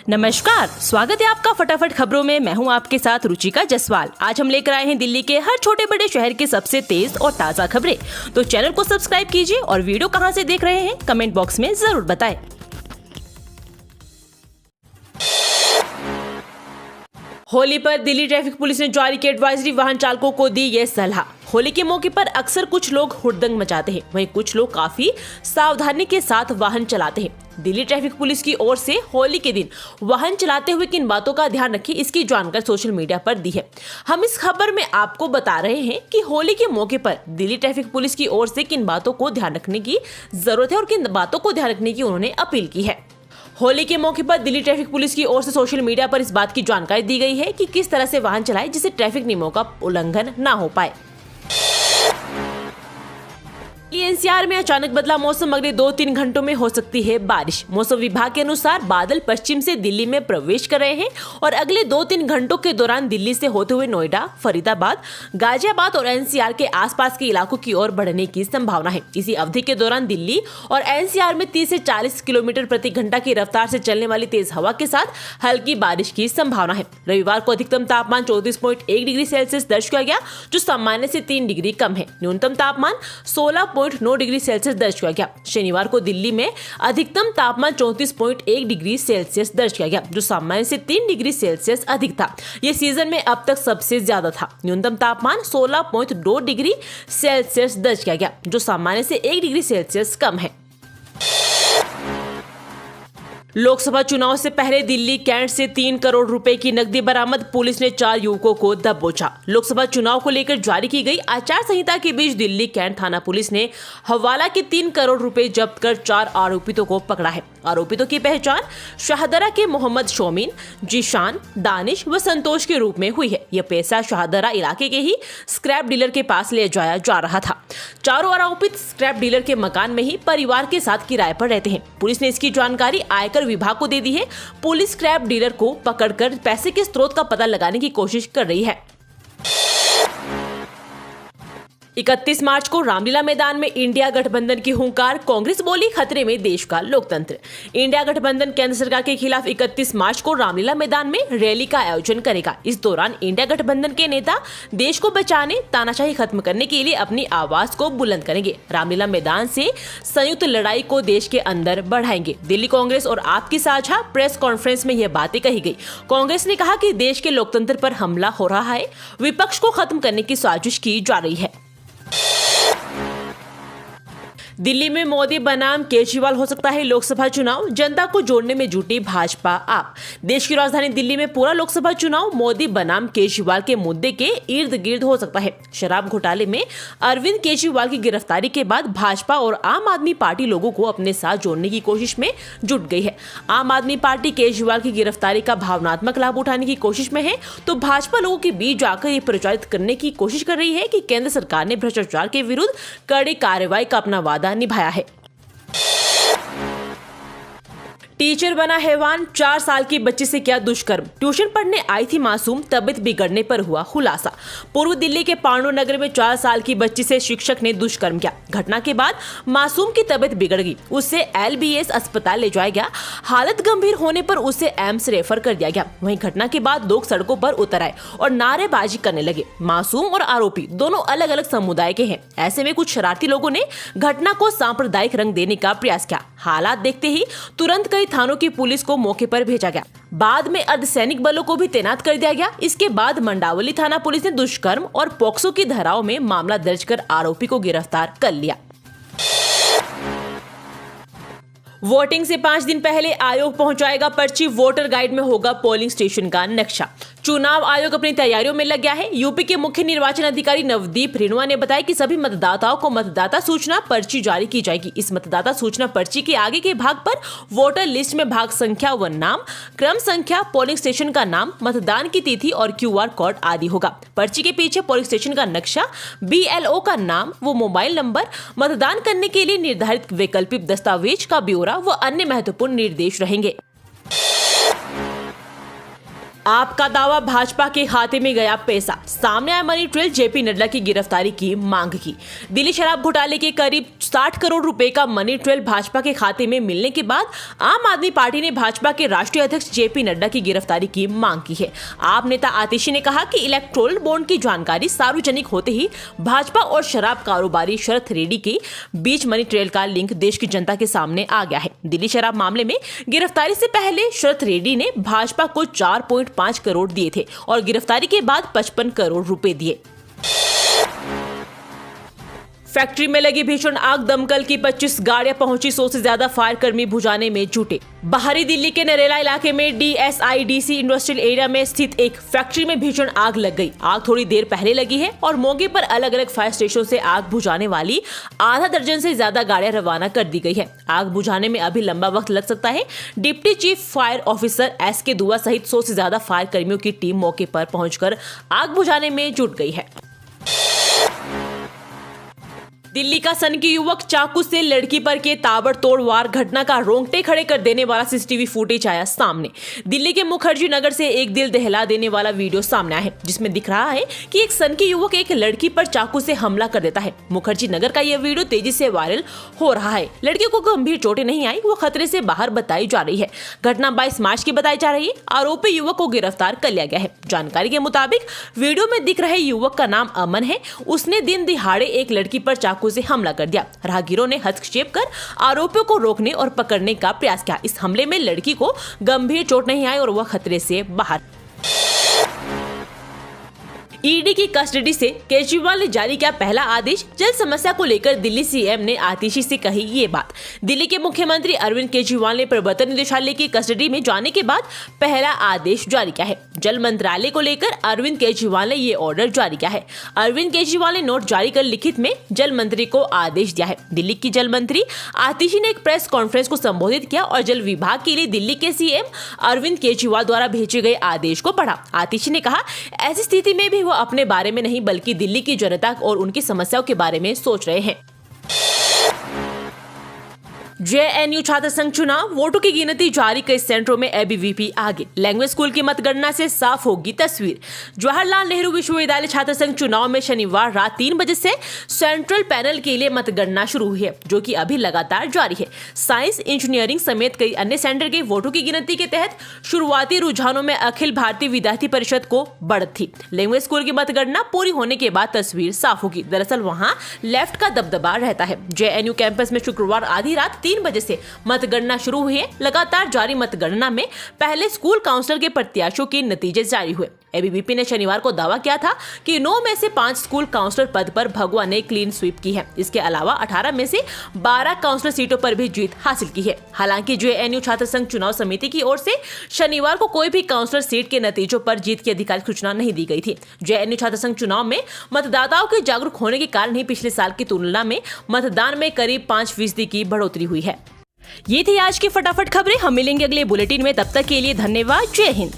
नमस्कार, स्वागत है आपका फटाफट खबरों में। मैं हूं आपके साथ रुचिका जसवाल। आज हम लेकर आए हैं दिल्ली के हर छोटे बड़े शहर के सबसे तेज और ताज़ा खबरें। तो चैनल को सब्सक्राइब कीजिए और वीडियो कहां से देख रहे हैं कमेंट बॉक्स में जरूर बताएं। होली पर दिल्ली ट्रैफिक पुलिस ने जारी की एडवाइजरी, वाहन चालकों को दी ये सलाह। होली के मौके पर अक्सर कुछ लोग हुड़दंग मचाते हैं, वहीं कुछ लोग काफी सावधानी के साथ वाहन चलाते हैं। दिल्ली ट्रैफिक पुलिस की ओर से होली के दिन वाहन चलाते हुए किन बातों का ध्यान रखें, इसकी जानकारी सोशल मीडिया पर दी है। हम इस खबर में आपको बता रहे हैं कि होली के मौके पर दिल्ली ट्रैफिक पुलिस की ओर से किन बातों को ध्यान रखने की जरूरत है और किन बातों को ध्यान रखने की उन्होंने अपील की है। होली के मौके पर दिल्ली ट्रैफक पुलिस की ओर से सोशल मीडिया पर इस बात की जानकारी दी गई है कि किस तरह से वाहन चलाएं जिससे ट्रैफिक नियमों का उल्लंघन ना हो पाए। एनसीआर में अचानक बदला मौसम, अगले 2-3 घंटों में हो सकती है बारिश। मौसम विभाग के अनुसार बादल पश्चिम से दिल्ली में प्रवेश कर रहे हैं और अगले 2-3 घंटों के दौरान दिल्ली से होते हुए नोएडा, फरीदाबाद, गाजियाबाद और एनसीआर के आसपास के इलाकों की ओर बढ़ने की संभावना है। इसी अवधि के दौरान दिल्ली और एनसीआर में 30 से 40 किलोमीटर प्रति घंटा की रफ्तार से चलने वाली तेज हवा के साथ हल्की बारिश की संभावना है। रविवार को अधिकतम तापमान 34.1 डिग्री सेल्सियस दर्ज किया गया, जो सामान्य से 3 डिग्री कम है। न्यूनतम तापमान 16.9 डिग्री सेल्सियस दर्ज किया गया। शनिवार को दिल्ली में अधिकतम तापमान 34.1 डिग्री सेल्सियस दर्ज किया गया, जो सामान्य से 3 डिग्री सेल्सियस अधिक था। यह सीजन में अब तक सबसे ज्यादा था। न्यूनतम तापमान 16.2 डिग्री सेल्सियस दर्ज किया गया, जो सामान्य से 1 डिग्री सेल्सियस कम है। लोकसभा चुनाव से पहले दिल्ली कैंट से 3 करोड़ रुपए की नकदी बरामद, पुलिस ने 4 युवकों को दबोचा। लोकसभा चुनाव को लेकर जारी की गई आचार संहिता के बीच दिल्ली कैंट थाना पुलिस ने हवाला के 3 करोड़ रुपए जब्त कर 4 आरोपितों को पकड़ा है। आरोपितों की पहचान शाहदरा के मोहम्मद शोमीन, जीशान, दानिश व संतोष के रूप में हुई है। यह पैसा शाहदरा इलाके के ही स्क्रैप डीलर के पास ले जाया जा रहा था। चारों आरोपित स्क्रैप डीलर के मकान में ही परिवार के साथ किराए पर रहते हैं। पुलिस ने इसकी जानकारी आयकर विभाग को दे दी है। पुलिस स्क्रैप डीलर को पकड़कर पैसे के स्रोत का पता लगाने की कोशिश कर रही है। 31 मार्च को रामलीला मैदान में इंडिया गठबंधन की हुंकार, कांग्रेस बोली खतरे में देश का लोकतंत्र। इंडिया गठबंधन केंद्र सरकार के खिलाफ 31 मार्च को रामलीला मैदान में रैली का आयोजन करेगा। इस दौरान इंडिया गठबंधन के नेता देश को बचाने, तानाशाही खत्म करने के लिए अपनी आवाज को बुलंद करेंगे। रामलीला मैदान से संयुक्त लड़ाई को देश के अंदर बढ़ाएंगे। दिल्ली कांग्रेस और आप की साझा प्रेस कॉन्फ्रेंस में यह बातें कही गई। कांग्रेस ने कहा कि देश के लोकतंत्र पर हमला हो रहा है, विपक्ष को खत्म करने की साजिश की जा रही है। दिल्ली में मोदी बनाम केजरीवाल हो सकता है लोकसभा चुनाव, जनता को जोड़ने में जुटी भाजपा आप। देश की राजधानी दिल्ली में पूरा लोकसभा चुनाव मोदी बनाम केजरीवाल के मुद्दे के इर्द गिर्द हो सकता है। शराब घोटाले में अरविंद केजरीवाल की गिरफ्तारी के बाद भाजपा और आम आदमी पार्टी लोगों को अपने साथ जोड़ने की कोशिश में जुट गई है। आम आदमी पार्टी केजरीवाल की गिरफ्तारी का भावनात्मक लाभ उठाने की कोशिश में है, तो भाजपा लोगों के बीच जाकर ये प्रचारित करने की कोशिश कर रही है कि केंद्र सरकार ने भ्रष्टाचार के विरुद्ध कड़ी कार्रवाई का अपना वादा निभाया है। टीचर बना हैवान, 4 साल की बच्ची से किया दुष्कर्म। ट्यूशन पढ़ने आई थी मासूम, तबीयत बिगड़ने पर हुआ खुलासा। पूर्व दिल्ली के पांडु नगर में 4 साल की बच्ची से शिक्षक ने दुष्कर्म किया। घटना के बाद मासूम की तबीयत बिगड़ गई, उसे LBS अस्पताल ले जाया गया। हालत गंभीर होने पर उसे एम्स रेफर कर दिया गया। वहीं घटना के बाद लोग सड़कों पर उतर आए और नारेबाजी करने लगे। मासूम और आरोपी दोनों अलग अलग समुदाय के हैं। ऐसे में कुछ शरारती लोगों ने घटना को सांप्रदायिक रंग देने का प्रयास किया। हालात देखते ही तुरंत कई थानों की पुलिस को मौके पर भेजा गया। बाद में अर्धसैनिक बलों को भी तैनात कर दिया गया। इसके बाद मंडावली थाना पुलिस ने दुष्कर्म और पोक्सो की धाराओं में मामला दर्ज कर आरोपी को गिरफ्तार कर लिया। वोटिंग से 5 दिन पहले आयोग पहुंचाएगा पर्ची, वोटर गाइड में होगा पोलिंग स्टेशन का नक्शा। चुनाव आयोग अपनी तैयारियों में लग गया है। यूपी के मुख्य निर्वाचन अधिकारी नवदीप रिणवा ने बताया कि सभी मतदाताओं को मतदाता सूचना पर्ची जारी की जाएगी। इस मतदाता सूचना पर्ची के आगे के भाग पर वोटर लिस्ट में भाग संख्या व नाम, क्रम संख्या, पोलिंग स्टेशन का नाम, मतदान की तिथि और QR कोड आदि होगा। पर्ची के पीछे पोलिंग स्टेशन का नक्शा, BLO का नाम व मोबाइल नंबर, मतदान करने के लिए निर्धारित वैकल्पिक दस्तावेज का ब्यौरा व अन्य महत्वपूर्ण निर्देश रहेंगे। आपका दावा, भाजपा के खाते में गया पैसा। सामने आया मनी ट्रेल, जेपी नड्डा की गिरफ्तारी की मांग की। दिल्ली शराब घोटाले के करीब 60 करोड़ रुपए का मनी ट्रेल भाजपा के खाते में मिलने के बाद आम आदमी पार्टी ने भाजपा के राष्ट्रीय अध्यक्ष जेपी नड्डा की गिरफ्तारी की मांग की है। आप नेता आतिशी ने कहा कि इलेक्टोरल बॉन्ड की जानकारी सार्वजनिक होते ही भाजपा और शराब कारोबारी शरत रेड्डी के बीच मनी ट्रेल का लिंक देश की जनता के सामने आ गया है। दिल्ली शराब मामले में गिरफ्तारी से पहले शरत रेड्डी ने भाजपा को 4.5 करोड़ दिए थे और गिरफ्तारी के बाद 55 करोड़ रुपए दिए। फैक्ट्री में लगी भीषण आग, दमकल की 25 गाड़ियां पहुंची, 100 से ज्यादा फायर कर्मी बुझाने में जुटे। बाहरी दिल्ली के नरेला इलाके में DSIDC इंडस्ट्रियल एरिया में स्थित एक फैक्ट्री में भीषण आग लग गई। आग थोड़ी देर पहले लगी है और मौके पर अलग अलग फायर स्टेशन से आग बुझाने वाली आधा दर्जन से ज्यादा गाड़ियां रवाना कर दी गई है। आग बुझाने में अभी लंबा वक्त लग सकता है। Deputy chief fire officer SK दुआ सहित 100 से ज्यादा फायर कर्मियों की टीम मौके पर पहुंचकर आग बुझाने में जुट गई है। दिल्ली का सनकी युवक चाकू से लड़की पर किए ताबड़तोड़ वार, घटना का रोंगटे खड़े कर देने वाला CCTV फुटेज आया सामने। दिल्ली के मुखर्जी नगर से एक दिल दहला देने वाला वीडियो सामने आया है, जिसमें दिख रहा है कि एक सनकी युवक एक लड़की पर चाकू से हमला कर देता है। मुखर्जी नगर का यह वीडियो तेजी से वायरल हो रहा है। लड़की को गंभीर चोटें नहीं आई, वो खतरे से बाहर बताई जा रही है। घटना 22 मार्च की बताई जा रही है। आरोपी युवक को गिरफ्तार कर लिया गया है। जानकारी के मुताबिक वीडियो में दिख रहे युवक का नाम अमन है। उसने दिन दिहाड़े एक लड़की पर चाकू से हमला कर दिया। राहगीरों ने हस्तक्षेप कर आरोपियों को रोकने और पकड़ने का प्रयास किया। इस हमले में लड़की को गंभीर चोट नहीं आई और वह खतरे से बाहर। ईडी की कस्टडी से केजरीवाल ने जारी किया पहला आदेश। जल समस्या को लेकर दिल्ली CM ने आतिशी से कही ये बात। दिल्ली के मुख्यमंत्री अरविंद केजरीवाल ने प्रवर्तन निदेशालय की कस्टडी में जाने के बाद पहला आदेश जारी किया है। जल मंत्रालय को लेकर अरविंद केजरीवाल ने ये ऑर्डर जारी किया है। अरविंद केजरीवाल ने नोट जारी कर लिखित में जल मंत्री को आदेश दिया है। दिल्ली की जल मंत्री आतिशी ने एक प्रेस कॉन्फ्रेंस को संबोधित किया और जल विभाग के लिए दिल्ली के CM अरविंद केजरीवाल द्वारा भेजे गए आदेश को पढ़ा। आतिशी ने कहा, ऐसी स्थिति में भी वो अपने बारे में नहीं बल्कि दिल्ली की जनता और उनकी समस्याओं के बारे में सोच रहे हैं। JNU छात्र संघ चुनाव, वोटों की गिनती जारी, कई सेंटरों में ABVP आगे। लैंग्वेज स्कूल की मतगणना से साफ होगी तस्वीर। जवाहरलाल नेहरू विश्वविद्यालय छात्र संघ चुनाव में शनिवार रात 3 बजे से सेंट्रल पैनल के लिए मतगणना शुरू हुई है, जो कि अभी लगातार जारी है। साइंस, इंजीनियरिंग समेत कई अन्य सेंटर के वोटों की गिनती के तहत शुरुआती रुझानों में अखिल भारतीय विद्यार्थी परिषद को बढ़त थी। लैंग्वेज स्कूल की मतगणना पूरी होने के बाद तस्वीर साफ होगी। दरअसल वहां लेफ्ट का दबदबा रहता है। JNU कैंपस में शुक्रवार आधी रात 3 बजे से मतगणना शुरू हुई है। लगातार जारी मतगणना में पहले स्कूल काउंसिलर के प्रत्याशियों के नतीजे जारी हुए। ABVP ने शनिवार को दावा किया था कि 9 में से 5 स्कूल काउंसिलर पद पर भगवा ने क्लीन स्वीप की है। इसके अलावा 18 में से 12 काउंसिलर सीटों पर भी जीत हासिल की है। हालांकि JNU छात्र संघ चुनाव समिति की ओर से शनिवार को कोई भी काउंसिलर सीट के नतीजों पर जीत की आधिकारिक सूचना नहीं दी गई थी। JNU छात्र संघ चुनाव में मतदाताओं के जागरूक होने के कारण ही पिछले साल की तुलना में मतदान में करीब 5% की बढ़ोतरी हुई है। ये थी आज की फटाफट खबरें। हम मिलेंगे अगले बुलेटिन में, तब तक के लिए धन्यवाद। जय हिंद।